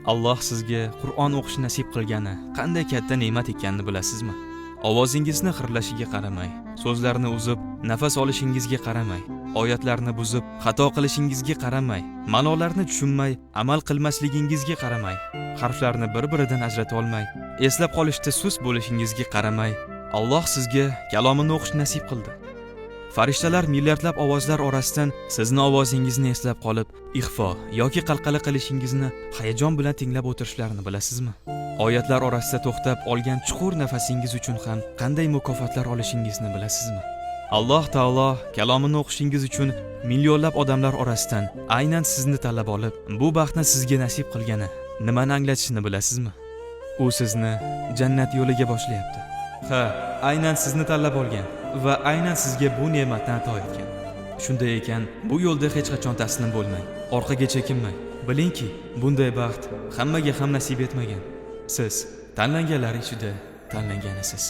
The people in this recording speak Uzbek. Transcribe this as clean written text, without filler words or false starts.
Alloh sizga Qur'on o'qish nasib qilgani qanday katta ne'mat ekanini bilasizmi? Ovozingizni xirlashiga qaramay, so'zlarni uzib, nafas olishingizga qaramay, oyatlarni buzib, xato qilishingizga qaramay, ma'nolarni tushunmay, amal qilmasligingizga qaramay, harflarni bir-biridan ajrata olmay, eslab qolishda sust bo'lishingizga qaramay, Alloh sizga kalomini o'qish nasib qildi. Farishtalar milliardlab ovozlar orasidan sizni ovozingizni eslab qolib, ixfo yoki qalqala qilishingizni hayajon bilan tinglab o'tirishlarini bilasizmi? Oyatlar orasida to'xtab olgan chuqur nafasingiz uchun ham qanday mukofotlar olishingizni bilasizmi? Alloh taolo kalomini o'qishingiz uchun millionlab odamlar orasidan aynan sizni tanlab olib, bu baxtni sizga nasib qilgani nimani anglatishini bilasizmi? U sizni jannat yo'liga boshlayapti. Ha, aynan sizni tanlab olgan va aynan sizga bu ne'matni ato etgan. Shunday ekan, bu yo'lda hech qachon taslim bo'lmang, orqaga chekinmang. Bilingki, bunday baxt hammaga ham nasib etmagan. Siz tanlanganlar ichida tanlanganisiz.